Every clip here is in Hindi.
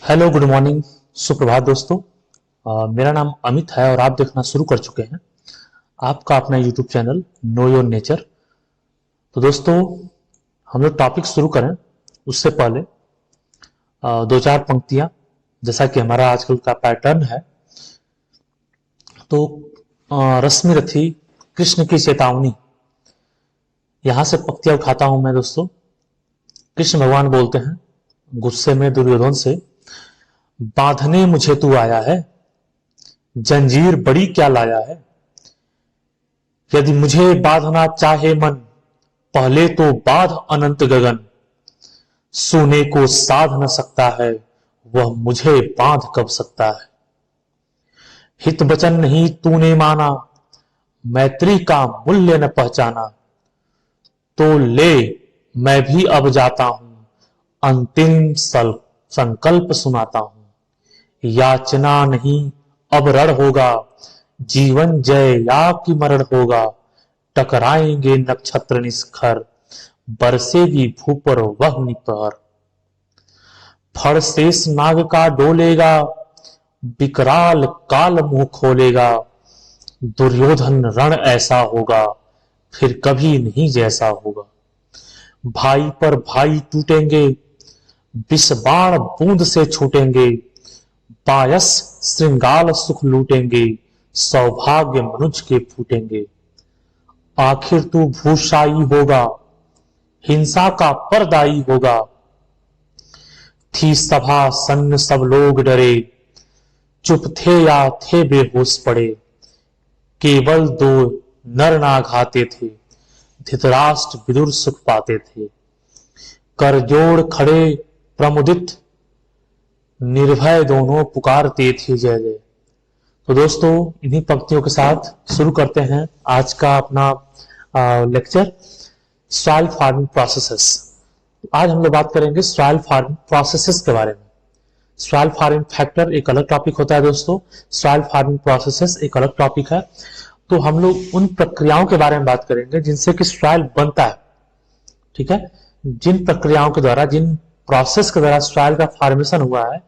हेलो, गुड मॉर्निंग, सुप्रभात दोस्तों। मेरा नाम अमित है और आप देखना शुरू कर चुके हैं आपका अपना YouTube channel know your nature. तो दोस्तों, हम लोग टॉपिक शुरू करें उससे पहले दो चार पंक्तियां, जैसा कि हमारा आजकल का पैटर्न है। तो रश्मि रथी कृष्ण की चेतावनी, यहां से पंक्तियां उठाता हूं मैं दोस्तों। कृष्ण भगवान बोलते हैं गुस्से में दुर्योधन से, बांधने मुझे तू आया है, जंजीर बड़ी क्या लाया है। यदि मुझे बांधना चाहे मन, पहले तो बांध अनंत गगन। सोने को साध न सकता है, वह मुझे बांध कब सकता है। हित वचन नहीं तूने माना, मैत्री का मूल्य न पहचाना। तो ले मैं भी अब जाता हूं, अंतिम संकल्प सुनाता हूं। याचना नहीं अब रण होगा, जीवन जय या कि मरण होगा। टकराएंगे नक्षत्र निस्खर, बरसेगी भू पर वह निपहर। फड़ शेष नाग का डोलेगा, विकराल काल मुंह खोलेगा। दुर्योधन रण ऐसा होगा, फिर कभी नहीं जैसा होगा। भाई पर भाई टूटेंगे, विष बाण बूंद से छूटेंगे। पायस श्रृंगाल सुख लूटेंगे, सौभाग्य मनुज के फूटेंगे। आखिर तू भूषाई होगा, हिंसा का परदाई होगा। थी सभा सन्न सब लोग डरे, चुप थे या थे बेहोश पड़े। केवल दो नर नाघाते थे, धृतराष्ट्र विदुर सुख पाते थे। कर जोड़ खड़े प्रमुदित, निर्भय दोनों पुकारते थे जय जय। तो दोस्तों, इन्हीं पंक्तियों के साथ शुरू करते हैं आज का अपना लेक्चर, सॉइल फार्मिंग प्रोसेसेस। आज हम लोग बात करेंगे सॉइल फार्मिंग प्रोसेसेस के बारे में। सॉइल फार्मिंग फैक्टर एक अलग टॉपिक होता है दोस्तों, सॉइल फार्मिंग प्रोसेसेस एक अलग टॉपिक है। तो हम लोग उन प्रक्रियाओं के बारे में बात करेंगे जिनसे कि सॉइल बनता है, ठीक है। जिन प्रक्रियाओं के द्वारा, जिन प्रोसेस के द्वारा सॉइल का फॉर्मेशन हुआ है,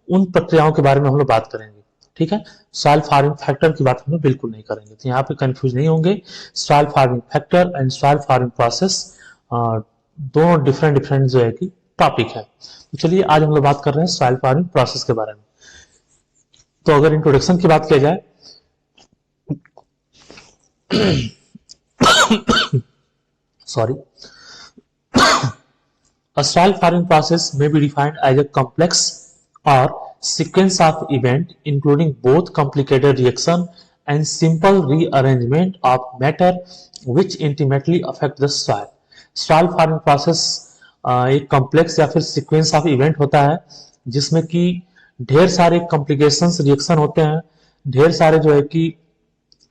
उन प्रक्रियाओं के बारे में हम लोग बात करेंगे, ठीक है। सॉइल फार्मिंग फैक्टर की बात हम लोग बिल्कुल नहीं करेंगे, तो यहाँ पे कंफ्यूज नहीं होंगे। Soil farming factor and soil forming process दोनों डिफरेंट जो है कि टॉपिक है। तो चलिए, आज हम लोग बात कर रहे हैं सॉइल फार्मिंग प्रोसेस के बारे में। तो अगर इंट्रोडक्शन की बात किया जाए sorry, a soil farming process may be defined as a complex or sequence of events including both complicated reaction and simple rearrangement of matter which intimately affect the soil. Soil farming process एक कॉम्प्लेक्स या फिर सीक्वेंस ऑफ इवेंट होता है जिसमें कि ढेर सारे कॉम्प्लिकेशंस रिएक्शन होते हैं, ढेर सारे जो है कि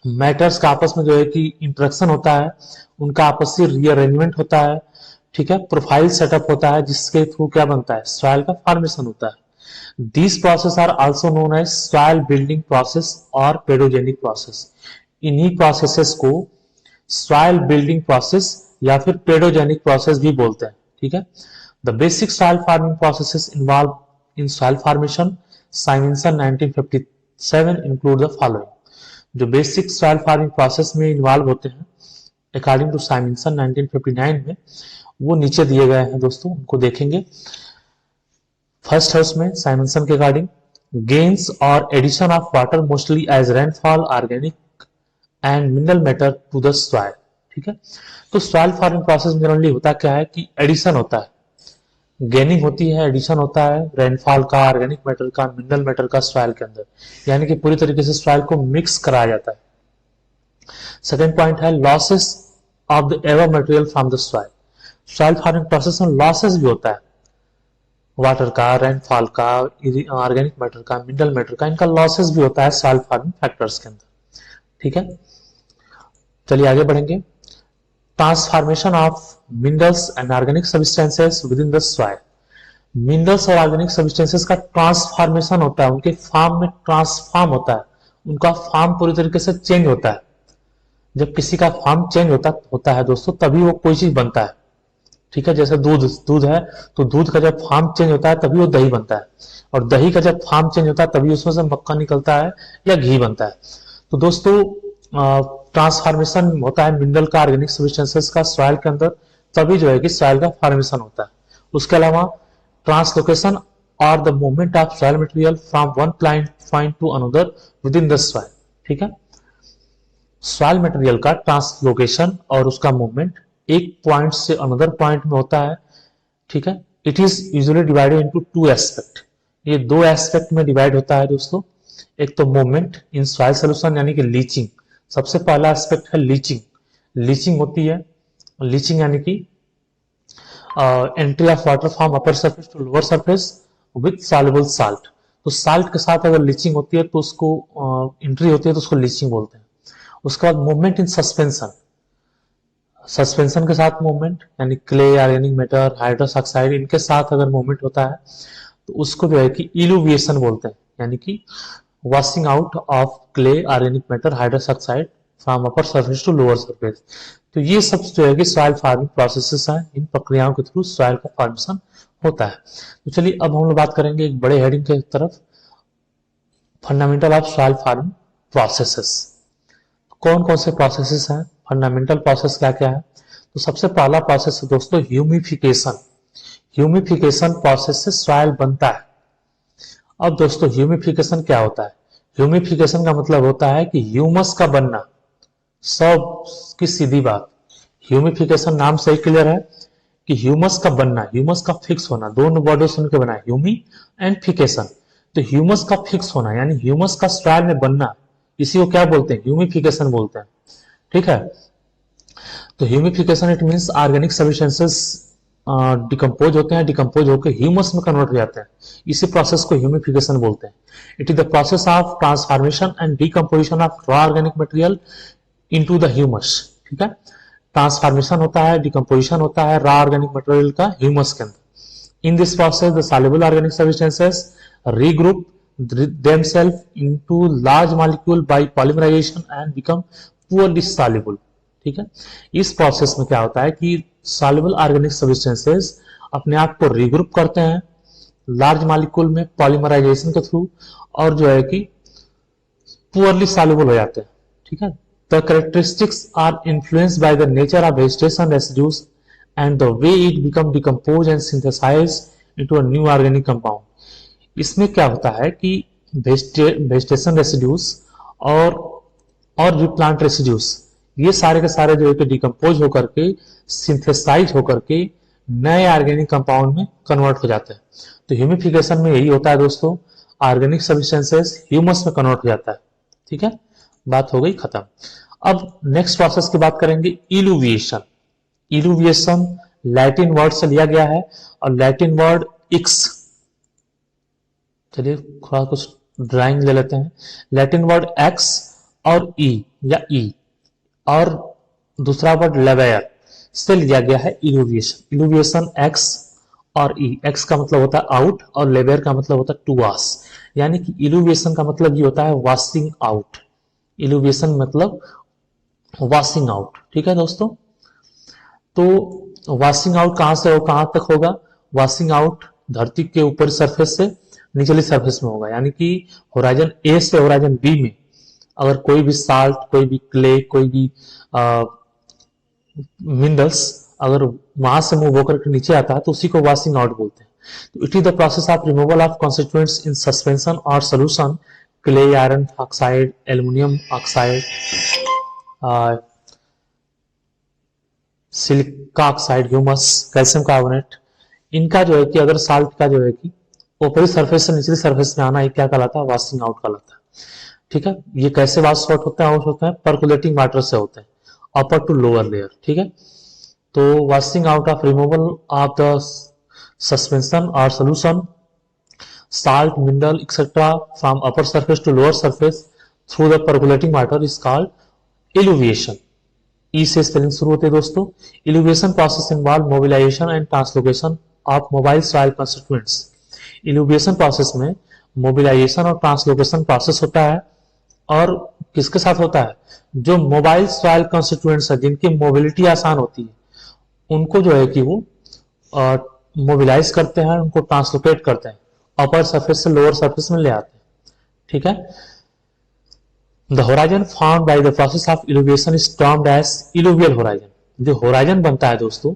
मैटर्स का आपस में जो है कि इंटरेक्शन होता है, उनका आपसी रीअरेंजमेंट होता है, ठीक है। प्रोफाइल सेटअप होता है जिसके थ्रू क्या बनता है, सॉइल का फॉर्मेशन होता है। This process are also known as soil building process और पेडोजेनिक प्रोसेस। इन्हीं प्रोसेसेस को सॉइल बिल्डिंग प्रोसेस या फिर पेडोजेनिक प्रोसेस भी बोलते हैं, ठीक है। The basic soil forming processes involve in soil formation Simonson 1957 include the following. जो बेसिक सॉइल फार्मिंग प्रोसेस में इन्वॉल्व होते हैं अकॉर्डिंग टू साइमनसन 1959 में, वो नीचे दिए गए हैं दोस्तों, उनको देखेंगे। फर्स्ट है उसमें साइमनसन के अकॉर्डिंग, गेन्स और addition of water mostly as rainfall, organic and mineral matter to the soil, ठीक है। तो सॉइल फार्मिंग प्रोसेस में जनरली होता क्या है कि एडिशन होता है, गेनिंग होती है, एडिशन होता है रेनफॉल का, ऑर्गेनिक मैटर का, मिनरल मैटर का सॉइल के अंदर, यानी कि पूरी तरीके से सॉइल को मिक्स कराया जाता है। सेकेंड पॉइंट है losses of the ever material from the soil. Soil forming process में लॉसेस भी होता है, वाटर का, रेनफॉल का, ऑर्गेनिक मैटर का, मिनरल मैटर का, इनका लॉसेस भी होता है सॉइल फार्मिंग फैक्टर्स के अंदर, ठीक है। चलिए आगे बढ़ेंगे। Transformation of minerals and organic substances with in the soil. Minerals और ऑर्गेनिक सब्सटेंसेस का ट्रांसफॉर्मेशन होता है, उनके फॉर्म में ट्रांसफॉर्म होता है, उनका फॉर्म पूरी तरीके से चेंज होता है। जब किसी का फॉर्म चेंज होता है दोस्तों, तभी वो कोई चीज बनता है, ठीक है, जैसे दूध दूध है तो दूध का जब फॉर्म चेंज होता है तभी वो दही बनता है, और दही का जब फॉर्म चेंज होता है तभी उसमें से मक्खन निकलता है या घी बनता है। तो दोस्तों ट्रांसफॉर्मेशन होता है मिनरल का, ऑर्गेनिक सब्सटेंसेस का सॉइल के अंदर, तभी जो है कि सॉइल का फॉर्मेशन होता है। उसके अलावा ट्रांसलोकेशन और the movement of soil material from one point two another with in the soil. ठीक है, सॉइल मटेरियल का ट्रांसलोकेशन और उसका मूवमेंट एक पॉइंट से अनदर पॉइंट में होता है। ठीक है, it is usually divided into two aspect. ये दो एस्पेक्ट में डिवाइड होता है दोस्तों। एक तो मूवमेंट इन सॉइल सोल्यूशन यानी कि लीचिंग, सबसे पहला एस्पेक्ट है लीचिंग। लीचिंग होती है, लीचिंग यानी कि entry of water from upper surface to lower surface with soluble salt. तो साल्ट के साथ अगर लीचिंग होती है तो उसको एंट्री होती है तो उसको लीचिंग बोलते हैं। उसके बाद मूवमेंट इन सस्पेंशन, सस्पेंशन के साथ मूवमेंट यानी clay, organic matter, hydrous oxide, इनके साथ अगर मूवमेंट होता है तो उसको जो है कि इल्यूविएशन बोलते हैं, यानी कि washing out of clay, organic matter, hydrous oxide from upper surface to lower surface. तो ये सब जो है कि सॉइल फार्मिंग प्रोसेसेस हैं, इन प्रक्रियाओं के थ्रू सॉइल का फॉर्मेशन होता है। तो चलिए अब हम लोग बात करेंगे एक बड़े हेडिंग के तरफ, fundamental of soil forming processes. कौन कौन से प्रोसेसेस हैं, फंडामेंटल प्रोसेस क्या क्या है। तो सबसे पहला प्रोसेस है दोस्तों ह्यूमिफिकेशन। ह्यूमिफिकेशन प्रोसेस से सॉइल बनता है। अब दोस्तों ह्यूमिफिकेशन क्या होता है? ह्यूमिफिकेशन का मतलब होता है कि ह्यूमस का बनना, सब की सीधी बात। ह्यूमिफिकेशन नाम से ही क्लियर है कि ह्यूमस का बनना, ह्यूमस का फिक्स होना, दोनों वर्डों से उनके बना है, ह्यूमी एंड फिकेशन। तो ह्यूमस का फिक्स होना यानी ह्यूमस का सॉइल में बनना, इसी को क्या बोलते हैं? ह्यूमिफिकेशन बोलते हैं। ठीक है, तो humification it means organic substances decompose होते हैं, डिकम्पोज होकर ह्यूमस में कन्वर्ट हो जाते हैं, इसी प्रोसेस को ह्यूमिफिकेशन बोलते हैं। It is the process of transformation and decomposition of raw organic material into the humus. ठीक है, ट्रांसफॉर्मेशन होता है, डिकम्पोजिशन होता है रॉ ऑर्गेनिक मटेरियल का ह्यूमस के अंदर। In this process the soluble organic substances regroup themselves into large molecule by polymerization and become poorly soluble। ठीक है, इस प्रोसेस में क्या होता है कि soluble organic substances अपने आप को रीग्रुप करते हैं लार्ज मॉलिक्यूल में पॉलीमराइजेशन के थ्रू, और जो है कि पुअरली soluble हो जाते हैं। ठीक है, the characteristics are influenced by the nature of vegetation residues and the way it become decomposed and synthesized into a new organic compound। इसमें क्या होता है कि वेजिटेशन रेसिड्यूज और भी प्लांट रेसिड्यूज, ये सारे के सारे जो है कि डिकम्पोज होकर के, सिंथेसाइज होकर के नए ऑर्गेनिक कंपाउंड में कन्वर्ट हो जाते हैं। तो ह्यूमिफिकेशन में यही होता है दोस्तों, ऑर्गेनिक सब्सटेंसेस ह्यूमस में कन्वर्ट हो जाता है। ठीक है, बात हो गई खत्म। अब नेक्स्ट प्रोसेस की बात करेंगे, इल्यूविएशन। इल्यूविएशन लैटिन वर्ड से लिया गया है, और लैटिन वर्ड इक्स, चलिए थोड़ा कुछ ड्राइंग ले लेते हैं। लैटिन वर्ड एक्स और ई या ई, और दूसरा वर्ड लेवेयर से लिया गया है इल्यूविएशन। इल्यूविएशन एक्स और ई, एक्स का मतलब होता है आउट और लेवेयर का मतलब होता है टू वॉश, यानी कि इल्यूविएशन का मतलब ये होता है वॉशिंग आउट। इल्यूविएशन मतलब वॉशिंग आउट। ठीक है दोस्तों, तो वॉशिंग आउट कहां से हो, कहां तक होगा? वॉशिंग आउट धरती के ऊपर सरफेस से निचली सरफेस में होगा, यानी कि होराइजन ए से होराइजन बी में अगर कोई भी साल्ट, कोई भी क्ले, कोई भी मिनरल्स अगर वहां से मूव होकर के नीचे आता है तो उसी को वॉशिंग आउट बोलते हैं। तो it is the process of removal of constituents in suspension और solution, clay, iron oxide, aluminium oxide, silica oxide, humus, calcium carbonate, इनका जो है कि अगर साल्ट का जो है कि ऊपरी सरफेस से निचली सरफेस में आना, ये क्या कहलाता है? वॉशिंग आउट कहलाता है। ठीक है, ये कैसे वॉश आउट होता है? होता है परकुलेटिंग वाटर से होते हैं, अपर टू लोअर लेयर। ठीक है, तो washing out of removal of the suspension और solution, salt, mineral, etc. from upper surface to lower surface through the percolating water is called eluviation। E से स्पेलिंग शुरू होते हैं दोस्तों। Eluviation process involve mobilization and translocation of mobile soil constituents. Eluviation process में मोबिलाइजेशन और ट्रांसलोकेशन प्रोसेस होता है, और किसके साथ होता है? जो मोबाइल सॉइल कंस्टिट्यूएंट्स है, जिनकी मोबिलिटी आसान होती है, उनको जो है कि वो मोबिलाइज करते हैं, उनको ट्रांसलोकेट करते हैं, अपर सरफेस से लोअर सरफेस में ले आते हैं। ठीक है, the horizon found by the process of illuviation is termed as illuvial horizon. जो होराइजन बनता है दोस्तों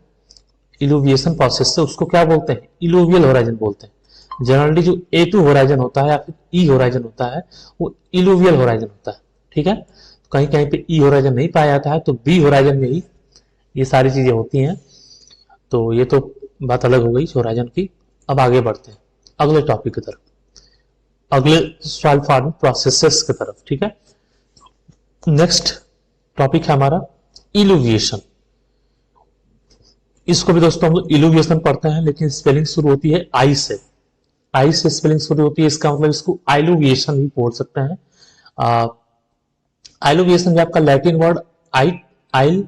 इल्यूविएशन प्रोसेस से, उसको क्या बोलते हैं? इल्यूवियल होराइजन बोलते हैं। जनरली जो A2 होराइजन होता है या फिर E होराइजन होता है वो इल्यूवियल होराइजन होता है। ठीक है, तो कहीं कहीं पे E होराइजन नहीं पाया जाता है, तो B होराइजन में ही ये सारी चीजें होती हैं। तो ये तो बात अलग हो गई होराइजन की। अब आगे बढ़ते हैं अगले टॉपिक की तरफ, अगले सॉइल फार्मिंग प्रोसेसेस की तरफ। ठीक है, नेक्स्ट टॉपिक है हमारा इल्यूविएशन। इसको भी दोस्तों हम लोग इल्यूविएशन पढ़ते हैं, लेकिन स्पेलिंग शुरू होती है आई से। आई से स्पेलिंग शुरू होती है, इसका मतलब इसको आइलुविएशन भी बोल सकते हैं। आइलुविएशन जो आपका लैटिन वर्ड आइल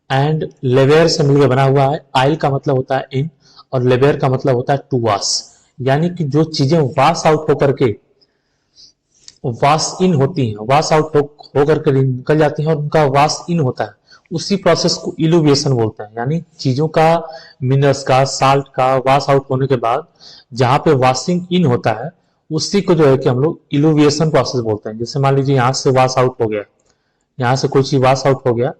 एंड लेवेयर से मिलकर बना हुआ है। आइल का मतलब होता है इन और लेवेयर का मतलब होता है टू वास, यानी कि जो चीजें वास आउट होकर के वास इन होती हैं, वास आउट होकर के निकल जाती हैं और उनका वास इन होता है, उसी प्रोसेस को इल्यूविएशन बोलते हैं। यानी चीजों का, मिनरल्स का, साल्ट का वास आउट होने के बाद जहां पे वाशिंग इन होता है उसी को जो है कि हम लोग इल्यूविएशन प्रोसेस बोलते हैं। जैसे मान लीजिए यहाँ से वास आउट हो गया, यहाँ से कोई चीज वास आउट हो गया,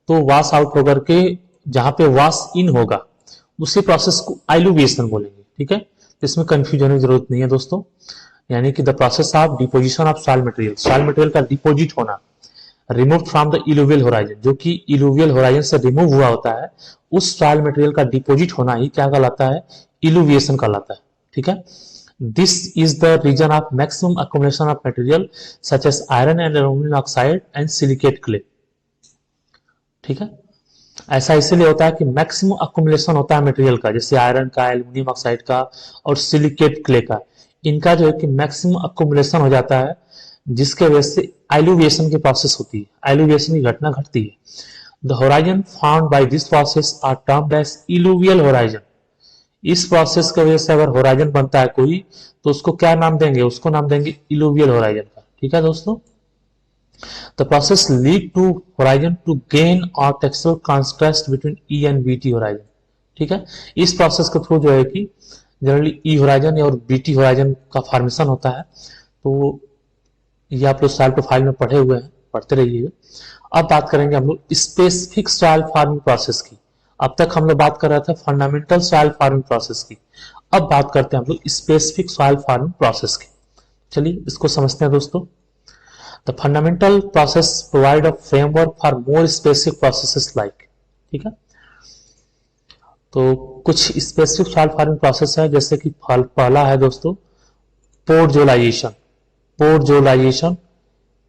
तो वास आउट होकर के जहां पे वास इन होगा उसी प्रोसेस को आइलुविएशन बोलेंगे। ठीक है, तो इसमें कंफ्यूजन की जरूरत नहीं है दोस्तों। यानी कि the process of deposition of soil material, soil material का डिपोजिट होना, रिमूव फ्रॉम द इल्यूवियल होराइजन, जो कि इल्यूवियल होराइजन से रिमूव हुआ होता है, उस सॉइल मटेरियल का डिपोजिट होना ही क्या कहलाता है? इल्यूविएशन कहलाता है। ठीक है, this is the reason of maximum accommodation of material such as iron and aluminium oxide and silicate clay. ठीक है, ऐसा इसलिए होता है कि मैक्सिमम अकोमोडेशन होता है मटेरियल का, जैसे आयरन का, एल्यूमिनियम ऑक्साइड का और सिलिकेट क्ले का। इनका जो है कि मैक्सिमम अकोमोडेशन हो जाता है, जिसके वजह से आइलुविएशन की प्रोसेस होती है, आइलुविएशन की घटना घटती है। The horizon found by this process are termed as illuvial horizon. इस प्रोसेस की वजह से अगर होराइजन बनता है कोई, तो उसको क्या नाम देंगे? उसको नाम देंगे इल्यूवियल होराइजन का। ठीक है दोस्तों, the process lead to horizon to gain or textural contrast between E and BT horizon। ठीक है, इस प्रोसेस के थ्रू जो है कि जनरली E होराइजन और BT होराइजन का फॉर्मेशन होता है। तो ये आप लोग सॉइल प्रोफाइल में पढ़े हुए हैं, पढ़ते रहिएगा। अब बात करेंगे हम लोग स्पेसिफिक सॉइल फार्मिंग प्रोसेस की। अब तक हम लोग बात कर रहे थे फंडामेंटल सॉइल फार्मिंग प्रोसेस की, अब बात करते हैं हम लोग स्पेसिफिक सॉइल फार्मिंग प्रोसेस की। चलिए इसको समझते हैं दोस्तों। The fundamental process provide a framework for more specific processes like। ठीक है, तो कुछ स्पेसिफिक सॉइल फार्मिंग प्रोसेस है, जैसे कि पहला है दोस्तों पोरजोलाइजेशन। पोरजोलाइजेशन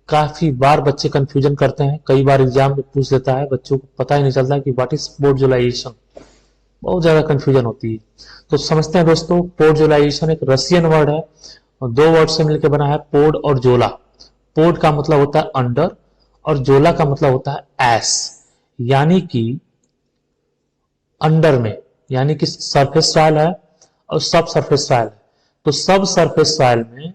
काफी बार बच्चे कंफ्यूजन करते हैं, कई बार एग्जाम में पूछ लेता है, बच्चों को पता ही नहीं चलता कि व्हाट इज पोरजोलाइजेशन, बहुत ज्यादा कंफ्यूजन होती है। तो समझते हैं दोस्तों, पोरजोलाइजेशन एक रशियन वर्ड है और दो वर्ड से मिलकर बना है, पोड और जोला। पोड का मतलब होता है अंडर और जोला का मतलब होता है एस, यानी कि अंडर में, यानी कि सरफेस सॉइल है और सब सरफेस सॉइल है। तो सब सरफेस सॉइल में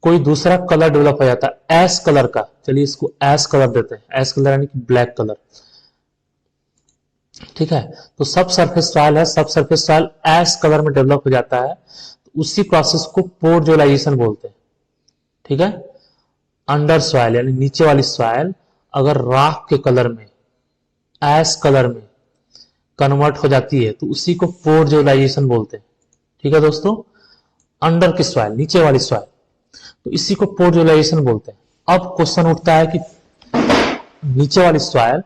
कोई दूसरा कलर डेवलप हो जाता है एस कलर का। चलिए इसको एस कलर देते हैं, एस कलर यानी कि ब्लैक कलर। ठीक है, तो सब सरफेस सॉइल है, सब सरफेस सॉइल एस कलर में डेवलप हो जाता है, तो उसी प्रोसेस को पोरजोलाइजेशन बोलते हैं। ठीक है, अंडर सॉइल यानी नीचे वाली सॉइल अगर राख के कलर में, एस कलर में कन्वर्ट हो जाती है, तो उसी को पोरजोलाइजेशन बोलते हैं। ठीक है दोस्तों, अंडर की सॉइल, नीचे वाली सॉइल, तो इसी को पोरजोलाइजेशन बोलते हैं। अब क्वेश्चन उठता है कि नीचे वाली सॉइल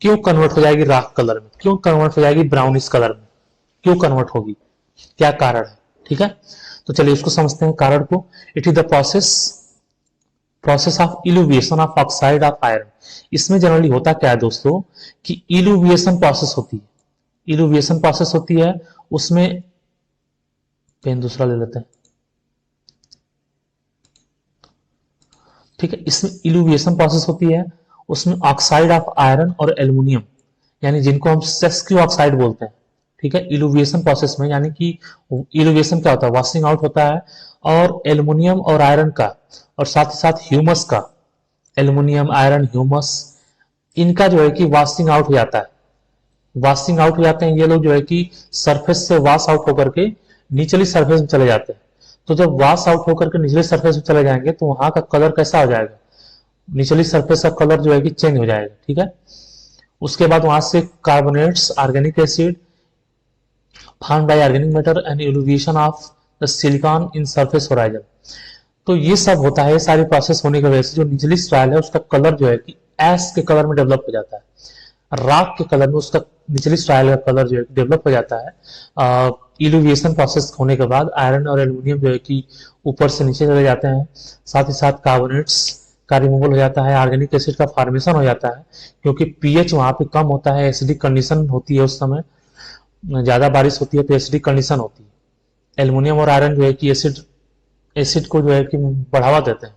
क्यों कन्वर्ट हो जाएगी राख कलर में, क्यों कन्वर्ट हो जाएगी ब्राउनिश कलर में, क्यों कन्वर्ट होगी, क्या कारण है? ठीक है, तो चलिए उसको समझते हैं कारण को। It is the process of illuviation of oxide of iron. इसमें जनरली होता क्या है दोस्तों कि इल्यूविएशन प्रोसेस होती है, इल्यूविएशन प्रोसेस होती है, उसमें पेन दूसरा ले लेते हैं। ठीक है, इसमें इल्यूविएशन प्रोसेस होती है, उसमें ऑक्साइड ऑफ आयरन और एल्युमिनियम, यानी जिनको हम सेस्क्यू ऑक्साइड बोलते हैं। ठीक है, इल्यूविएशन प्रोसेस में, यानी कि इल्यूविएशन क्या होता है? वॉशिंग आउट होता है, और एल्युमिनियम और आयरन का, और साथ ही साथ ह्यूमस का, एल्युमिनियम, आयरन, ह्यूमस, इनका जो है कि वॉशिंग आउट हो जाता है। वॉशिंग आउट हो जाते हैं ये लोग, जो है कि सरफेस से वॉश आउट होकर के निचली सरफेस में चले जाते हैं। तो जब वॉश आउट होकर के निचले सरफेस में चले जाएंगे तो वहां का कलर कैसा हो जाएगा, निचली सरफेस का कलर जो है कि चेंज हो जाएगा। ठीक है, उसके बाद वहां से carbonates, organic acid found by organic matter and elevation of the silicon in surface horizon. तो ये सब होता है, ये सारी प्रोसेस होने की वजह से जो निचली सॉइल है उसका कलर जो है कि एश के कलर में डेवलप हो जाता है, राख के कलर में उसका निचली सॉइल का कलर जो है डेवलप हो जाता है। इल्यूविएशन प्रोसेस होने के बाद आयरन और एल्यूमिनियम जो है कि ऊपर से नीचे चले जाते हैं, साथ ही साथ कार्बोनेट्स का रिमूवल हो जाता है, ऑर्गेनिक एसिड का फॉर्मेशन हो जाता है, क्योंकि पीएच वहां पे कम होता है, एसिडिक कंडीशन होती है, उस समय ज्यादा बारिश होती है तो एसिडिक कंडीशन होती है। एल्यूमिनियम और आयरन जो है कि एसिड को जो है कि बढ़ावा देते हैं,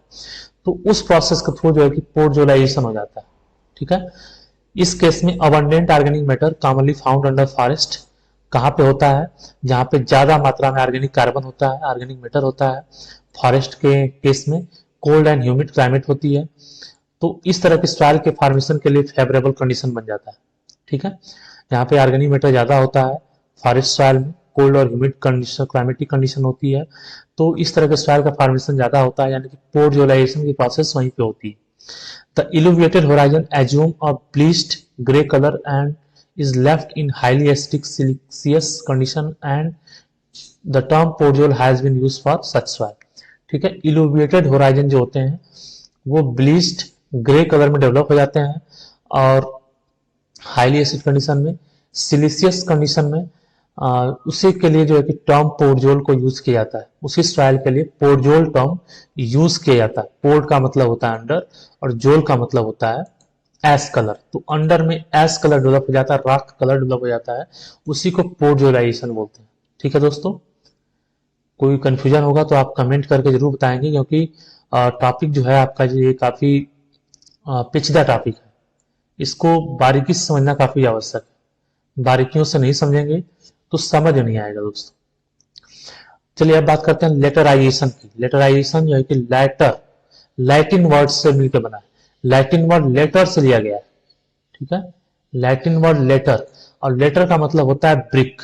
तो उस प्रोसेस के थ्रू जो है कि पोर्टजोलाइजेशन हो जाता है। ठीक है, इस केस में abundant organic matter commonly found under forest कहाँ पे होता है, जहां पे ज्यादा मात्रा में ऑर्गेनिक कार्बन होता है, ऑर्गेनिक मैटर होता है। फॉरेस्ट के केस में कोल्ड एंड ह्यूमिड क्लाइमेट होती है, तो इस तरह की सॉइल के फॉर्मेशन के लिए फेवरेबल कंडीशन बन जाता है। ठीक है, यहाँ पे ऑर्गेनिक मैटर ज्यादा होता है फॉरेस्ट सॉइल में, कोल्ड और ह्यूमिड कंडीशन, क्लाइमेटिक कंडीशन होती है, तो इस तरह के सॉइल का फॉर्मेशन ज्यादा होता है, यानी कि पोर्टजोलाइजेशन की प्रोसेस वहीं पे होती है। The eluviated horizon assume a bleached grey colour and is left in highly acidic siliceous condition and the term पोर्टजोल has been used for such soil। ठीक है, इल्यूविएटेड होराइजन जो होते हैं वो ब्लीच्ड ग्रे कलर में डेवलप हो जाते हैं और हाईली एसिड कंडीशन में, सिलिशियस कंडीशन में, उसी के लिए जो है कि टर्म पोर्टजोल को यूज किया जाता है, उसी सॉइल के लिए पोर्टजोल टर्म यूज किया जाता है। पोर्ट का मतलब होता है अंडर और जोल का मतलब होता है एस कलर, तो अंडर में एस कलर डेवलप हो जाता है, राख कलर डेवलप हो जाता है, उसी को पोर्टजोलाइजेशन बोलते हैं। ठीक है दोस्तों, कोई कंफ्यूजन होगा तो आप कमेंट करके जरूर बताएंगे, क्योंकि टॉपिक जो है आपका ये काफी पेचीदा टॉपिक है, इसको बारीकी से समझना काफी आवश्यक है, बारीकियों से नहीं समझेंगे तो समझ नहीं आएगा दोस्तों। चलिए अब बात करते हैं लेटराइजेशन की। लेटराइजेशन जो है कि लैटिन वर्ड से मिलकर बना है, लैटिन वर्ड लेटर से लिया गया है। ठीक है, लैटिन वर्ड लेटर, और लेटर का मतलब होता है ब्रिक,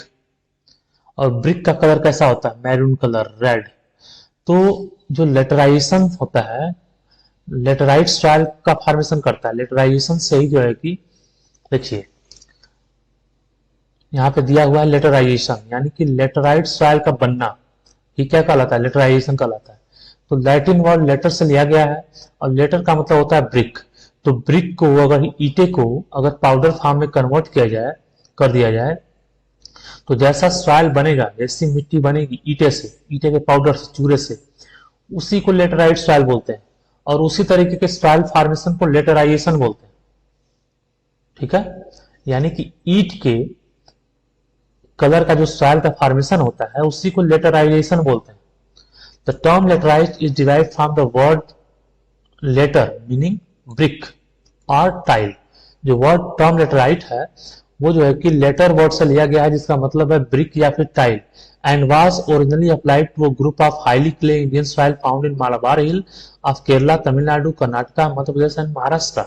और ब्रिक का कलर कैसा होता है, मैरून कलर, रेड। तो जो लेटराइजेशन होता है, लेटराइट सॉइल का फॉर्मेशन करता है, लेटराइजेशन से ही जो है कि देखिए यहाँ पे दिया हुआ है लेटराइजेशन, यानी कि लेटराइट सॉइल का बनना, ये क्या कहलाता है, लेटराइजेशन कहलाता है। तो लैटिन वर्ड लेटर से लिया गया है, और लेटर का मतलब होता है ब्रिक। तो ब्रिक को, अगर ईटे को अगर पाउडर फॉर्म में कन्वर्ट किया जाए, कर दिया जाए, तो जैसा सॉइल बनेगा, जैसी मिट्टी बनेगी ईटे से, ईटे के पाउडर से, चूरे से, उसी को लेटराइट सॉइल बोलते हैं, और उसी तरीके के सॉइल फॉर्मेशन को लेटराइजेशन बोलते हैं। ठीक है, यानी कि ईट के कलर का जो सॉइल का फॉर्मेशन होता है उसी को लेटराइजेशन बोलते हैं। The term laterite is derived from the word later meaning brick और टाइल। जो वर्ड टर्म लेटराइट है वो जो है कि लेटर वर्ड से लिया गया है, जिसका मतलब है ब्रिक या फिर tile, and was originally applied to a group of highly clay Indian soil found in Malabar hill of Kerala, Tamil Nadu, Karnataka, Madhya Pradesh and Maharashtra.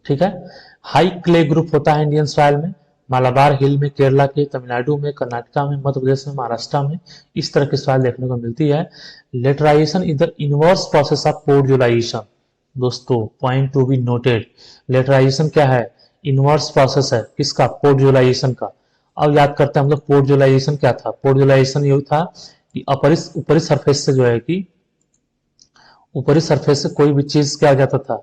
ठीक है, हाई क्ले ग्रुप होता है इंडियन सॉइल में, मालाबार हिल में, केरला के, तमिलनाडु में, कर्नाटका में, मध्य प्रदेश में, महाराष्ट्र में, इस तरह की सॉइल देखने को मिलती है। Laterization is the inverse process of podzolization. दोस्तों point to be noted, laterization क्या है, इनवर्स प्रोसेस है, किसका, पोर्टजोलाइजेशन का। अब याद करते हैं हम लोग पोर्टजोलाइजेशन क्या था। पोर्टजोलाइजेशन ये था कि ऊपरी सरफेस से जो है कि ऊपरी सरफेस से कोई भी चीज क्या हो जाता था,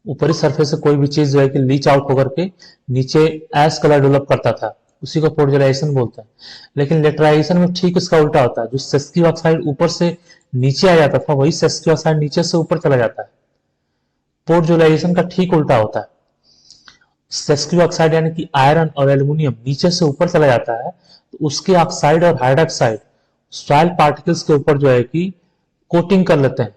ऊपरी सरफेस से कोई भी चीज जो है कि लीच आउट होकर के नीचे एश कलर डेवलप करता था, उसी को पोर्टजोलाइजेशन बोलते हैं। लेकिन लेटराइजेशन में ठीक इसका उल्टा होता है, जो सेस्की ऑक्साइड ऊपर से नीचे आ जाता था वही सेस्की ऑक्साइड नीचे से ऊपर चला जाता है। पोर्टजोलाइजेशन का ठीक उल्टा होता है, सेस्की ऑक्साइड यानी कि आयरन और एल्यूमिनियम नीचे से ऊपर चला जाता है, तो उसके ऑक्साइड और हाइड्रोक्साइड सॉइल पार्टिकल्स के ऊपर जो है कि कोटिंग कर लेते हैं,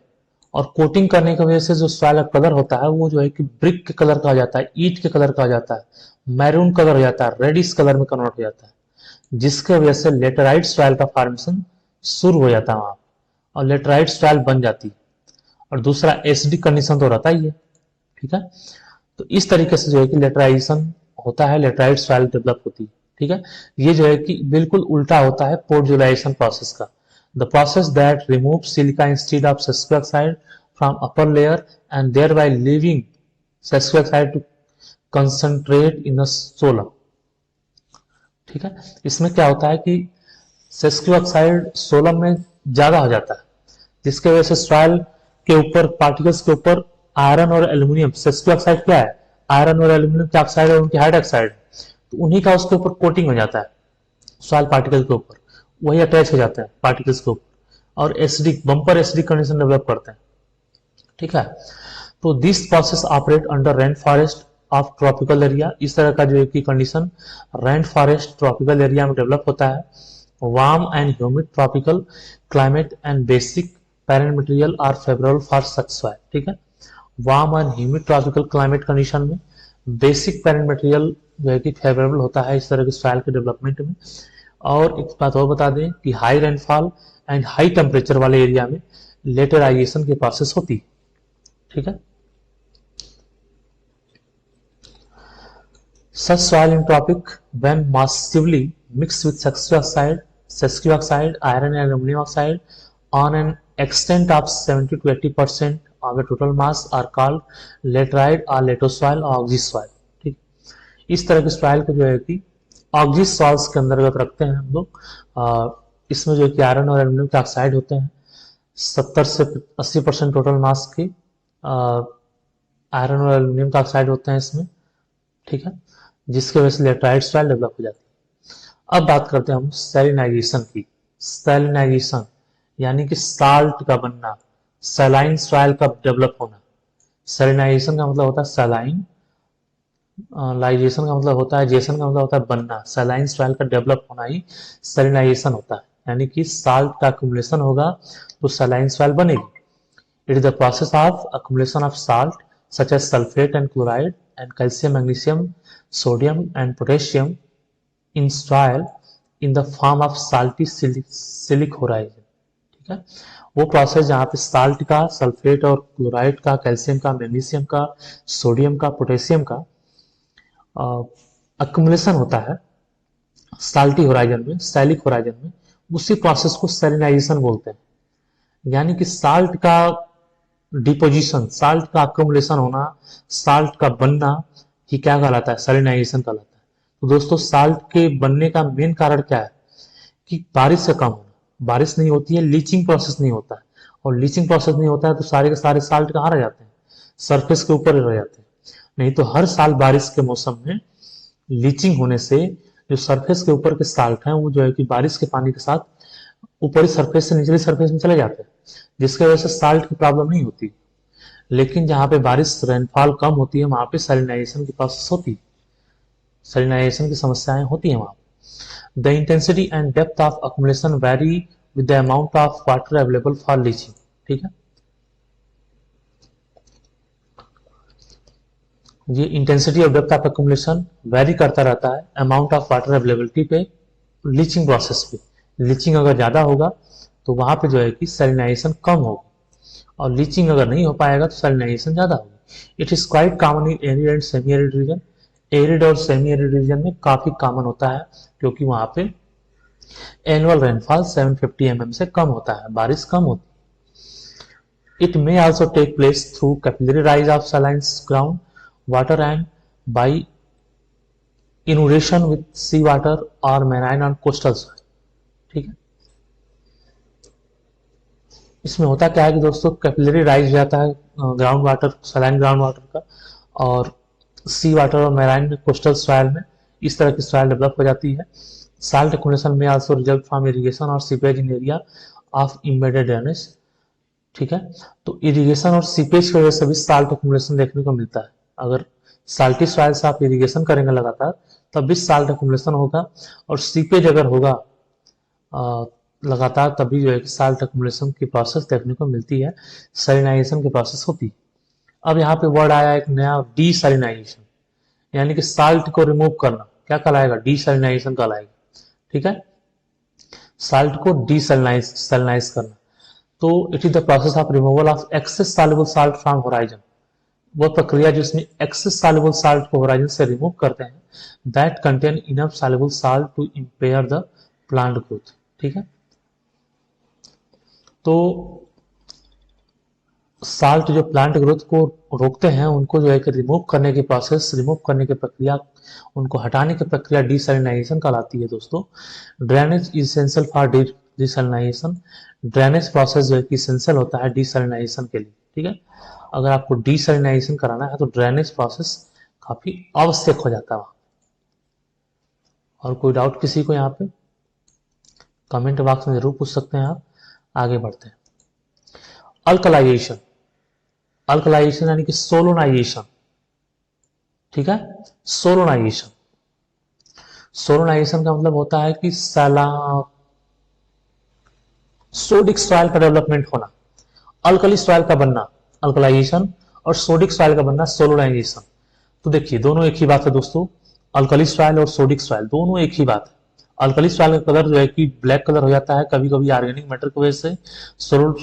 और कोटिंग करने की वजह से जो सॉइल का कलर होता है वो जो है कि ब्रिक के कलर का आ जाता है, ईट के कलर का आ जाता है, मैरून कलर हो जाता है, रेडिश कलर में कन्वर्ट हो जाता है, जिसके वजह से लेटराइट सॉइल का फॉर्मेशन शुरू हो जाता है वहां, और लेटराइट सॉइल बन जाती है। और दूसरा एसिडिक कंडीशन तो रहता ही है। ठीक है, तो इस तरीके से जो है कि लेटराइजेशन होता है लेटराइट सॉइल डेवलप होती है। ठीक है, ये जो है कि बिल्कुल उल्टा होता है पोर्टजुलाइजेशन प्रोसेस का। The process that remove silica instead of sulphuric oxide from upper layer and thereby leaving sulphuric oxide to concentrate in the solar. ठीक है, इसमें क्या होता है कि सल्फ्यूरिक ऑक्साइड सोलर में ज्यादा हो जाता है, जिसके वजह से सॉइल के ऊपर पार्टिकल्स के ऊपर आयरन और एल्यूमिनियम, सल्फ्यूरिक ऑक्साइड क्या है, आयरन और एल्यूमिनियम के ऑक्साइड और उनकी हाइड्रोक्साइड, तो उन्हीं का उसके ऊपर कोटिंग हो जाता है सॉइल पार्टिकल के ऊपर, वही अटैच हो जाते हैं पार्टिकल्स के ऊपर और acidic bumper acidic condition develop करते हैं। ठीक है, तो this process operate under rain forest of tropical area. इस तरह का जो है कि condition rain forest tropical area में डेवलप होता है। Warm and humid tropical climate and basic parent material are favourable for such soil. ठीक है, warm and humid tropical climate condition में बेसिक पैरेंट मटेरियल जो है कि फेवरेबल होता है इस तरह के सॉइल के डेवलपमेंट में। और एक बात और बता दें कि high rainfall and high temperature वाले एरिया में लेटराइजेशन की प्रोसेस होती है। ठीक है, such soil in tropic when massively mixed with sesquioxide, iron and aluminum oxide on an extent of 70 to 80% of the total mass are called laterite or latosoil or oxy soil। ठीक, इस तरह के सॉइल को जो है कि ऑक्सी सॉइल्स के अंतर्गत रखते हैं हम लोग। इसमें जो है कि आयरन और एल्यूमिनियम के ऑक्साइड होते हैं, 70 से 80% टोटल मास के आयरन और एल्यूमिनियम का ऑक्साइड होते हैं इसमें। ठीक है, जिसके वजह से लेटराइट सॉइल डेवलप हो जाती है। अब बात करते हैं हम सैलिनाइजेशन की। सैलिनाइजेशन यानी कि साल्ट का बनना, सैलाइन सॉइल का डेवलप होना। सैलिनाइजेशन का मतलब होता है सैलाइन, लाइजेशन का मतलब होता है, जेसन का मतलब होता है बनना, सैलाइन सॉइल का डेवलप होना ही सैलिनाइजेशन होता है। यानी कि साल्ट का अक्युमुलेशन होगा तो सैलाइन सॉइल बनेगी। It is the process of accumulation of salt such as sulphate and chloride and calcium, magnesium, sodium and potassium in soil in the form of salty silic horizon। ठीक है, वो प्रोसेस जहाँ पे साल्ट का, सल्फेट और क्लोराइड का, कैल्शियम का, मैग्नीशियम का, सोडियम का, पोटेशियम का अक्युमुलेशन होता है साल्टी होराइजन में, सैलिक होराइजन में, उसी प्रोसेस को सैलिनाइजेशन बोलते हैं। यानी कि साल्ट का डिपोजिशन, साल्ट का अक्युमुलेशन होना, साल्ट का बनना ही क्या कहलाता है, सैलिनाइजेशन कहलाता है। तो दोस्तों साल्ट के बनने का मेन कारण क्या है कि बारिश का कम होना। बारिश नहीं होती है, लीचिंग प्रोसेस नहीं होता है, और लीचिंग प्रोसेस नहीं होता है तो सारे के सारे साल्ट कहाँ रह जाते हैं, सरफेस के ऊपर रह जाते हैं। नहीं तो हर साल बारिश के मौसम में लीचिंग होने से जो सरफेस के ऊपर के साल्ट हैं वो जो है कि बारिश के पानी के साथ ऊपरी सरफेस से निचली सरफेस में चले जाते हैं, जिसकी वजह से साल्ट की प्रॉब्लम नहीं होती। लेकिन जहां पे बारिश रेनफॉल कम होती है वहां पे सैलिनाइजेशन की प्रोसेस होती है, सैलिनाइजेशन की समस्याएं होती है वहां। The intensity and depth of accumulation very with the amount of water available for leaching. ठीक है, ये इंटेंसिटी और डेप्थ ऑफ अक्युमुलेशन वेरी करता रहता है अमाउंट ऑफ वाटर अवेलेबिलिटी पे, लीचिंग प्रोसेस पे। लीचिंग अगर ज्यादा होगा तो वहां पे जो है कि सैलिनाइजेशन कम होगा, और लीचिंग अगर नहीं हो पाएगा तो सैलिनाइजेशन ज्यादा होगी। It is quite common in arid and semi arid reason. Arid और सेमी एरिड रीजन में काफी कॉमन होता है क्योंकि वहां पे एनुअल रेनफॉल 750 mm से कम होता है, बारिश कम होती है। It may also take place through capillary rise of saline ground water and by inundation with sea water और मेराइन ऑन कोस्टल सॉइल। ठीक है, इसमें होता क्या है कि दोस्तों कैपिलरी राइज हो जाता है ground water, saline ground water का, और सी वाटर और मेराइन में, कोस्टल सॉइल में इस तरह की सॉइल डेवलप हो जाती है। साल्ट एक्युमुलेशन में आल्सो रिजल्ट फ्रॉम इरिगेशन और seepage in area of embedded drainage. ठीक है, तो इरिगेशन और सीपेज की वजह से भी साल्ट एक्युमुलेशन देखने को मिलता है। अगर साल्टी सॉइल से आप इरिगेशन करेंगे लगातार तब भी साल्ट एक्युमुलेशन होगा, और सीपेज अगर होगा लगातार तभी जो है कि साल्ट एक्युमुलेशन की प्रोसेस देखने को मिलती है, सैलिनाइजेशन की प्रोसेस होती है। अब यहाँ पे वर्ड आया एक नया, डीसैलिनाइजेशन, यानी कि साल्ट को रिमूव करना, क्या कहलाएगा, डीसैलिनाइजेशन कहलाएगा। ठीक है, साल्ट को डीसैलिनाइज करना। तो it is the process of removal of excess soluble salt from horizon. वो प्रक्रिया जिसमें एक्सेस सॉल्युबल साल्ट को होराइजन से रिमूव करते हैं, that contain enough soluble salt to impair the plant growth. ठीक है, तो साल्ट जो प्लांट ग्रोथ को रोकते हैं उनको जो है कि रिमूव करने की प्रोसेस, रिमूव करने की प्रक्रिया, उनको हटाने की प्रक्रिया डिसैलिनाइजेशन कहलाती है दोस्तों। Drainage is essential for desalinization. Drainage process जो है कि इसेंशियल होता है डिसैलिनाइजेशन के लिए। ठीक है, अगर आपको डिसैलिनाइजेशन कराना है तो ड्रेनेज प्रोसेस काफी आवश्यक हो जाता है। और कोई डाउट किसी को यहाँ पे कमेंट बॉक्स में जरूर पूछ सकते हैं आप। आगे बढ़ते हैं। अल्कलाइजेशन, अल्कलाइजेशन यानी कि सोलोनाइजेशन। ठीक है, सोलोनाइजेशन, सोलोनाइजेशन का मतलब होता है कि सोडिक सॉइल का डेवलपमेंट होना, अल्कली सॉइल का बनना अल्कलाइजेशन, और सोडिक सॉइल का बनना सोलोनाइजेशन। तो देखिए दोनों एक ही बात है दोस्तों, अल्कली सॉइल और सोडिक सॉइल दोनों एक ही बात है। अल्कली सॉइल का कलर जो है कि ब्लैक कलर हो जाता है कभी कभी ऑर्गेनिक मैटर की वजह से। सोलो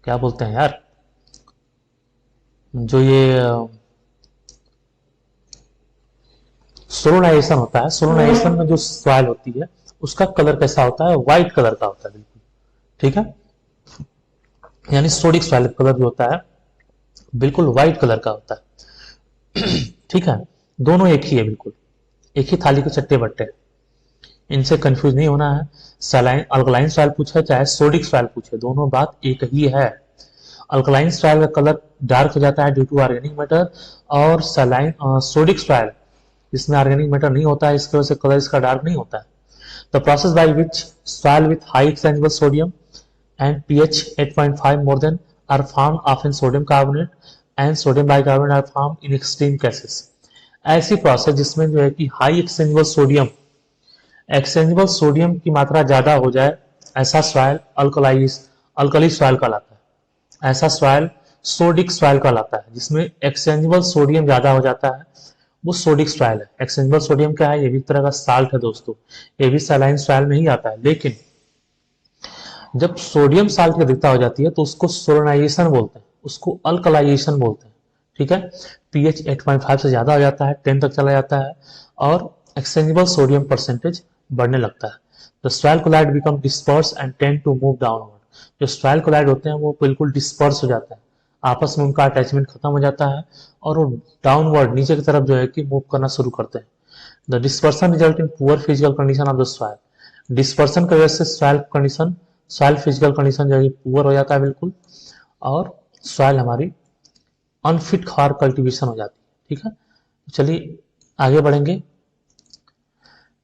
क्या बोलते हैं यार, जो ये सोलोनाइजेशन होता है, सोलोनाइजेशन में जो सॉइल होती है उसका कलर कैसा होता है, व्हाइट कलर का होता है बिल्कुल। ठीक है, यानी सोडिक सॉइल कलर जो होता है बिल्कुल व्हाइट कलर का होता है। ठीक है, दोनों एक ही है, बिल्कुल एक ही थाली के चट्टे बट्टे, इनसे कंफ्यूज नहीं होना है। सलाइन अल्कलाइन सॉइल पूछे चाहे सोडिक सॉइल पूछे, दोनों बात एक ही है। अल्कलाइन सॉइल का कलर डार्क हो जाता है ड्यू टू ऑर्गेनिक मैटर, और सलाइन सोडिक सॉइल इसमें ऑर्गेनिक मैटर नहीं होता है, इसकी वजह से कलर इसका डार्क नहीं होता है। The process by which soil with high exchangeable sodium and pH 8.5 more than are formed of in sodium carbonate and sodium bicarbonate are formed in extreme cases। ऐसी प्रोसेस जिसमें जो है कि high exchangeable sodium, exchangeable sodium की मात्रा ज्यादा हो जाए, ऐसा सॉइल अल्कली सॉइल कहलाता है। ऐसा सॉइल सोडिक सॉइल कहलाता है, जिसमें एक्सचेंजेबल सोडियम ज्यादा हो जाता है, वो सोडिक सॉइल है। एक्सचेंजेबल सोडियम क्या है, ये भी तरह का साल्ट है दोस्तों, ये भी सलाइन सॉइल में ही आता है। लेकिन जब सोडियम साल्ट की अधिकता हो जाती है तो उसको सोलोनाइजेशन बोलते हैं, उसको अल्कलाइजेशन बोलते हैं। ठीक है, पीएच 8.5 से ज्यादा हो जाता है, 10 तक चला जाता है, और एक्सचेंजेबल सोडियम परसेंटेज बढ़ने लगता है। The soil colloid become disperse and tend to move downward. जो सॉइल कोलाइड होते हैं वो बिल्कुल डिस्पर्स हो जाता है, आपस में उनका अटैचमेंट खत्म हो जाता है, और वो डाउनवर्ड नीचे की तरफ जो है कि मूव करना शुरू करते हैं। The dispersion result in poor physical condition of the soil. Dispersion की वजह से सॉइल फिजिकल कंडीशन जो है पुअर हो जाता है बिल्कुल, और सॉइल हमारी अनफिट फॉर कल्टीवेशन हो जाती है। ठीक है, चलिए आगे बढ़ेंगे।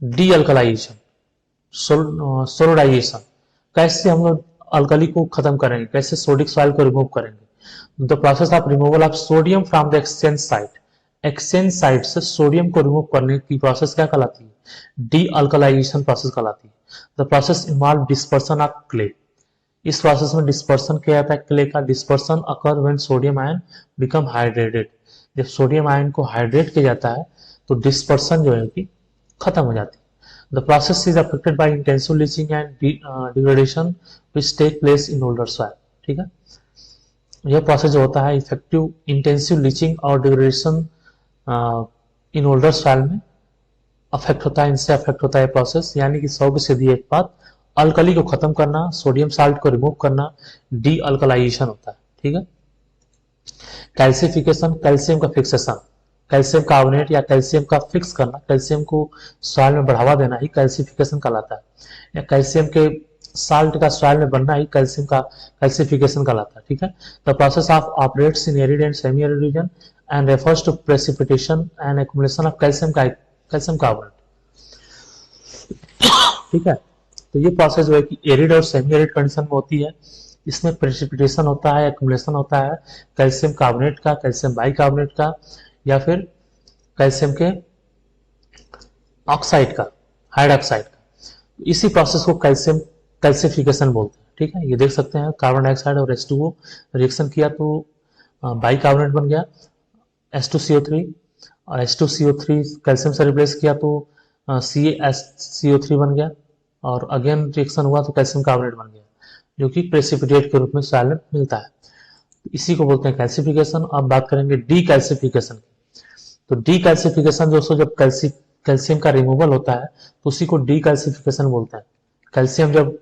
डी अल्कलाइजेशन, सोलोडाइजेशन, कैसे हम लोग अल्कली को खत्म करेंगे, कैसे सोडिक सॉइल को रिमूव करेंगे। The process of removal of sodium from the exchange site, exchange site से सोडियम को रिमूव करने की प्रोसेस क्या कहलाती है, डी अल्कलाइजेशन प्रोसेस कहलाती है। The process involve dispersion of clay. इस प्रोसेस में डिस्पर्सन किया जाता है क्ले का। Dispersion occur when sodium ion become hydrated. जब सोडियम आयन को हाइड्रेट किया जाता है तो डिस्पर्सन जो है कि खत्म हो जाती है। The process is affected by intensive leaching and degradation which take place in older soil. ठीक है, यह प्रोसेस जो होता है इफेक्टिव इंटेंसिव लीचिंग और डिग्रेडेशन इन ओल्डर सॉइल में अफेक्ट होता है, इनसे अफेक्ट होता है प्रोसेस। यानी कि 100% एक बात, अल्कली को खत्म करना, सोडियम साल्ट को रिमूव करना, डी अल्कलाइजेशन होता है। ठीक है, कैल्सिफिकेशन, कैल्शियम का फिक्सेशन, कैल्शियम कार्बोनेट या कैल्शियम का फिक्स करना, कैल्शियम को सॉइल में बढ़ावा देना ही कैल्सिफिकेशन कहलाता है, या कैल्शियम के साल्ट का सॉइल में बनना ही कैल्शियम का कैल्सिफिकेशन कहलाता है। ठीक है, the process of operates in arid and semi arid region and refers to precipitation and accumulation of calcium carbonate. ठीक है, तो ये प्रोसेस जो है कि एरिड और सेमी एरिड कंडीशन में होती है। इसमें प्रेसिपिटेशन होता है, एक्युमुलेशन होता है कैल्शियम कार्बोनेट का, कैल्शियम बाइकार्बोनेट का, या फिर कैल्शियम के ऑक्साइड का, हाइड्रोक्साइड का। इसी प्रोसेस को कैल्सिफिकेशन बोलते हैं। ठीक है, ये देख सकते हैं कार्बन डाइऑक्साइड और H2O रिएक्शन किया तो बाइकार्बोनेट बन गया H2CO3, और H2CO3 कैल्शियम से रिप्लेस किया तो CaSCO3 बन गया, और अगेन रिएक्शन हुआ तो कैल्शियम कार्बोनेट बन गया, जो कि प्रेसिपिटेट के रूप में सॉइल में मिलता है। इसी को बोलते हैं कैल्सिफिकेशन। अब बात करेंगे डी कैल्सिफिकेशन की। तो डी कैल्सिफिकेशन दोस्तों, जब कैल्शियम का रिमूवल होता है तो उसी को डी कैल्सिफिकेशन बोलते हैं। कैल्शियम जब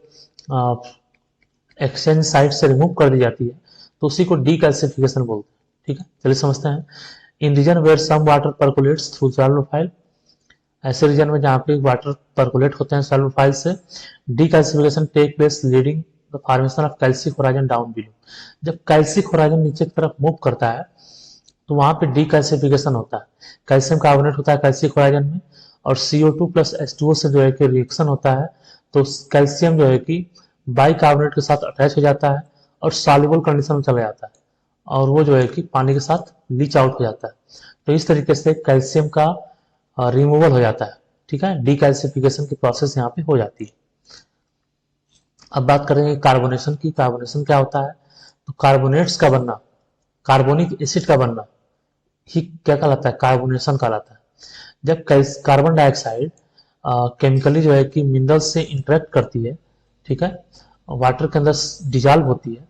एक्सचेंज साइट से रिमूव कर दी जाती है तो उसी को डी कैल्सिफिकेशन बोलते हैं। ठीक है, चलिए समझते हैं। In region where some water percolates through soil profile, ऐसे रीजन में जहाँ पे वाटर परकोलेट होते हैं सैल्वोफाइल से, decalcification take place leading the formation of calcic horizon down below. जब कैल्सिक होराइजन नीचे की तरफ मूव करता है तो वहां पे डीकैल्सिफिकेशन होता है। कैल्शियम कार्बोनेट होता है कैल्सिक होराइजन में, और CO2 प्लस H2O से जो है कि रिएक्शन होता है तो कैल्शियम जो है कि बाइकार्बोनेट के साथ अटैच हो जाता है और सॉल्युबल कंडीशन में चला जाता है, और वो जो है कि पानी के साथ लीच आउट हो जाता है। तो इस तरीके से कैल्शियम का रिमूवल हो जाता है। ठीक है, डीकैल्सिफिकेशन की प्रोसेस यहाँ पे हो जाती है। अब बात करेंगे कार्बोनेशन की। कार्बोनेशन क्या होता है? तो कार्बोनेट्स का बनना, कार्बोनिक एसिड का बनना ही क्या कहलाता है? कार्बोनेशन कहलाता है। जब कार्बन डाइऑक्साइड केमिकली जो है कि मिनरल से इंटरेक्ट करती है, ठीक है, वाटर के अंदर डिजॉल्व होती है,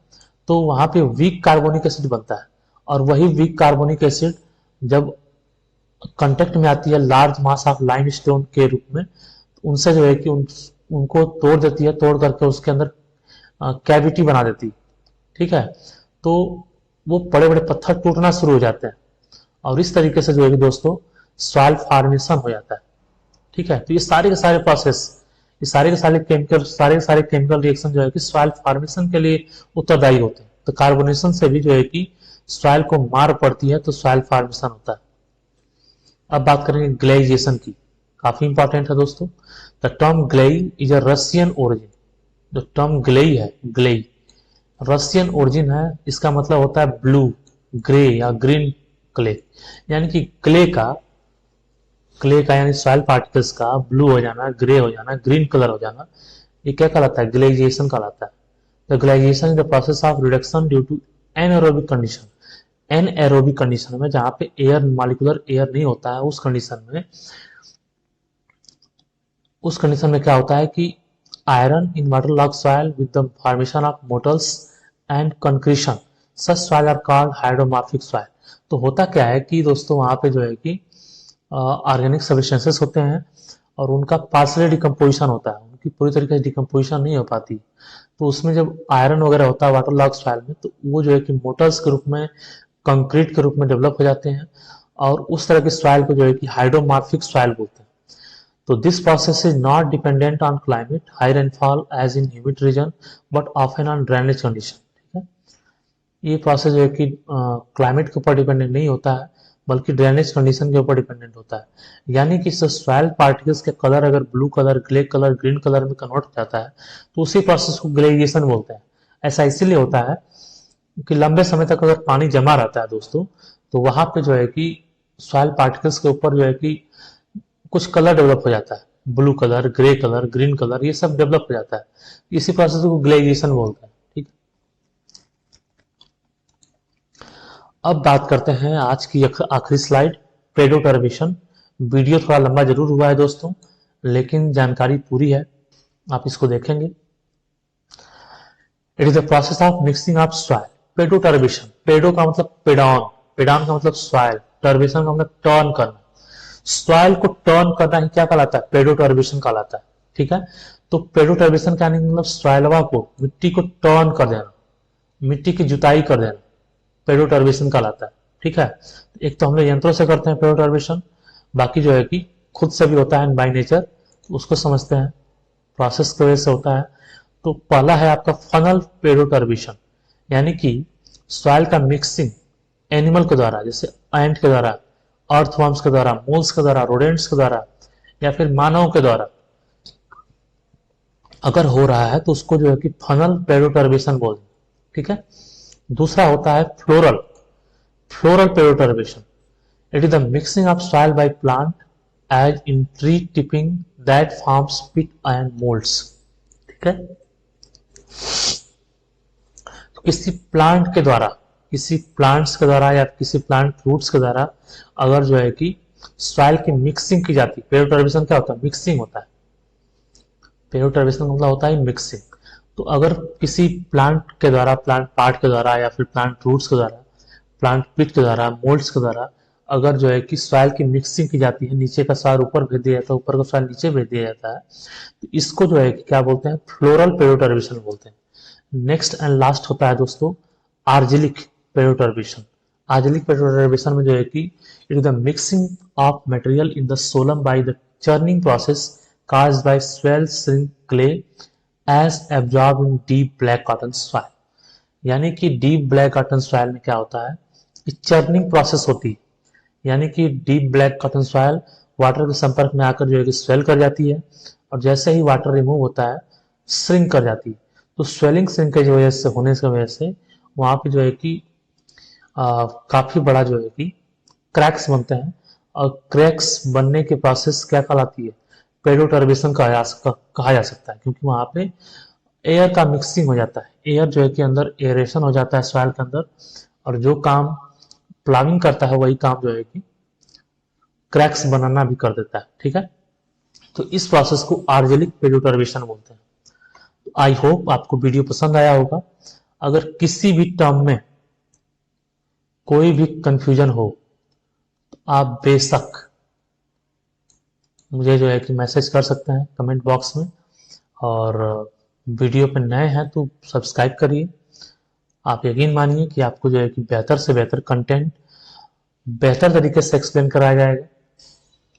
तो वहां पे वीक कार्बोनिक एसिड बनता है। और वही वीक कार्बोनिक एसिड जब कांटेक्ट में आती है लार्ज मास ऑफ लाइमस्टोन के रूप में, उनसे जो है कि उनको तोड़ देती है, तोड़ करके उसके अंदर कैविटी बना देती है। ठीक है, तो वो बड़े बड़े पत्थर टूटना शुरू हो जाते हैं, और इस तरीके से जो है कि दोस्तों सॉइल फॉर्मेशन हो जाता है। ठीक है, तो ये सारे के सारे प्रोसेस, ये सारे के सारे केमिकल रिएक्शन जो है कि सॉइल फॉर्मेशन के लिए उत्तरदायी होते हैं। तो कार्बोनेशन से भी जो है कि सॉइल को मार पड़ती है तो सॉइल फॉर्मेशन होता है। अब बात करेंगे ग्लेइजेशन की, काफी इंपॉर्टेंट है दोस्तों। The term gley is a Russian origin. जो टर्म ग्लेई है, ग्लेई रशियन ओरिजिन है। इसका मतलब होता है ब्लू, ग्रे या ग्रीन क्ले, यानी कि क्ले का यानी सॉइल पार्टिकल्स का ब्लू हो जाना, ग्रे हो जाना, ग्रीन कलर हो जाना, ये क्या कहलाता है? ग्लेइजेशन कहलाता है। The gleization is the process of reduction due to anaerobic condition. Anaerobic condition में जहां पे एयर मॉलिक्यूलर एयर नहीं होता है, उस कंडीशन में क्या होता है कि iron in waterlogged soil with the formation of mottles and concretion, such soil are called hydromorphic soil. तो होता क्या है कि दोस्तों वहां पे जो है कि ऑर्गेनिक सब्सटेंसेस होते हैं और उनका पार्शियली डिकम्पोजिशन होता है, उनकी पूरी तरीके से डिकम्पोजिशन नहीं हो पाती। तो उसमें जब आयरन वगैरह होता है वाटर लॉक सॉइल में, तो वो जो है कि मोटर्स के रूप में, कंक्रीट के रूप में डेवलप हो जाते हैं, और उस तरह की सॉइल को जो है कि हाइड्रोमॉर्फिक सॉइल बोलते हैं। तो this process is not dependent on climate, high rainfall as in humid region, but often on drainage condition. ठीक है, ये प्रोसेस जो है कि क्लाइमेट के ऊपर डिपेंडेंट नहीं होता है, बल्कि ड्रेनेज कंडीशन के ऊपर डिपेंडेंट होता है। यानी कि सॉइल पार्टिकल्स के कलर अगर blue colour, grey colour, green colour में कन्वर्ट हो जाता है तो उसी प्रोसेस को ग्लेइजेशन बोलते हैं। ऐसा इसीलिए होता है कि लंबे समय तक अगर पानी जमा रहता है दोस्तों, तो वहां पे जो है कि सॉइल पार्टिकल्स के ऊपर जो है कि कुछ कलर डेवलप हो जाता है, blue colour, grey colour, green colour, ये सब डेवलप हो जाता है। इसी प्रोसेस को ग्लेइजेशन बोलते हैं। ठीक, अब बात करते हैं आज की आखिरी स्लाइड, पेडोटर्बिशन। वीडियो थोड़ा लंबा जरूर हुआ है दोस्तों, लेकिन जानकारी पूरी है, आप इसको देखेंगे। It is the process of mixing of soil. Pedoturbation, pedo का मतलब पेडॉन, पेडॉन का मतलब सॉइल, टर्बिशन का मतलब टर्न करना। सॉइल को टर्न करना ही क्या कहलाता है? पेडोटर्बिशन कहलाता है। ठीक है, तो पेडोटर्बिशन का मतलब सॉइलवा को, मिट्टी को टर्न कर देना, मिट्टी की जुताई कर देना, पेडोटर्बिशन कहलाता है। ठीक है, एक तो हम लोग यंत्रों से करते हैं पेडोटर्बिशन, बाकी जो है कि खुद से भी होता है बाय नेचर, तो उसको समझते हैं, प्रोसेस की वजह से होता है। तो पहला है आपका फनल पेडोटर्बिशन, यानी कि सॉइल का मिक्सिंग एनिमल के द्वारा, जैसे एंट के द्वारा, अर्थवर्म्स के द्वारा, मोल्स के द्वारा, रोडेंट्स के द्वारा, या फिर मानव के द्वारा अगर हो रहा है तो उसको जो है कि फनल पेडोटर्बिशन बोलते हैं। ठीक है, दूसरा होता है floral, floral pedoturbation. It is the mixing of soil by plant as in tree tipping that forms pit and moulds. ठीक है, तो किसी प्लांट के द्वारा, किसी प्लांट्स के द्वारा या किसी प्लांट फ्रूट्स के द्वारा अगर जो है कि सॉइल की मिक्सिंग की जाती है, पेडोटर्बिशन क्या होता है? मिक्सिंग होता है। पेडोटर्बिशन का मतलब होता है मिक्सिंग। तो अगर किसी प्लांट के द्वारा, प्लांट पार्ट के द्वारा या फिर प्लांट रूट्स के द्वारा, प्लांट पिट के द्वारा, मोल्ड्स के द्वारा अगर जो है कि सॉइल की मिक्सिंग की जाती है, नीचे का सॉइल ऊपर भेज दिया जाता है, ऊपर का सॉइल नीचे भेज दिया जाता है, तो इसको जो है कि क्या बोलते हैं, फ्लोरल पेडोटर्बिशन बोलते हैं। नेक्स्ट एंड लास्ट होता है दोस्तों आर्जिलिक पेडोटर्बिशन। आर्जिलिक पेडोटर्बिशन में जो है कि it is the mixing of material in the solum by the churning process caused by swell shrink clay as absorbed in deep black cotton soil। यानी कि डीप ब्लैक कॉटन सॉइल में क्या होता है कि चर्निंग प्रोसेस होती है, यानी कि deep black cotton soil water के संपर्क में आकर जो है कि स्वेल कर जाती है, और जैसे ही वाटर रिमूव होता है श्रिंक कर जाती है। तो स्वेलिंग श्रिंक की वजह से, होने की वजह से वहाँ पे जो है कि काफ़ी बड़ा जो है कि क्रैक्स बनते हैं, और क्रैक्स बनने के प्रोसेस क्या कहलाती है, पेडोटर्बिशन कहा जा सकता है, क्योंकि वहाँ पे एयर का मिक्सिंग हो जाता है, एयर जो है कि अंदर एयरेशन हो जाता है सॉइल के अंदर, और जो काम प्लाविंग करता है वही काम जो है कि क्रैक्स बनाना भी कर देता है। ठीक है, तो इस प्रोसेस को आर्जेलिक पेडोटर्बिशन बोलते हैं। तो आई होप आपको वीडियो पसंद आया होगा। अगर किसी भी टर्म में कोई भी कंफ्यूजन हो तो आप बेशक मुझे जो है कि मैसेज कर सकते हैं कमेंट बॉक्स में, और वीडियो पे नए हैं तो सब्सक्राइब करिए। आप यकीन मानिए कि आपको जो है कि बेहतर से बेहतर कंटेंट बेहतर तरीके से एक्सप्लेन कराया जाएगा।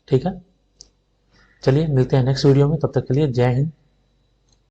ठीक है, चलिए मिलते हैं नेक्स्ट वीडियो में, तब तक के लिए जय हिंद,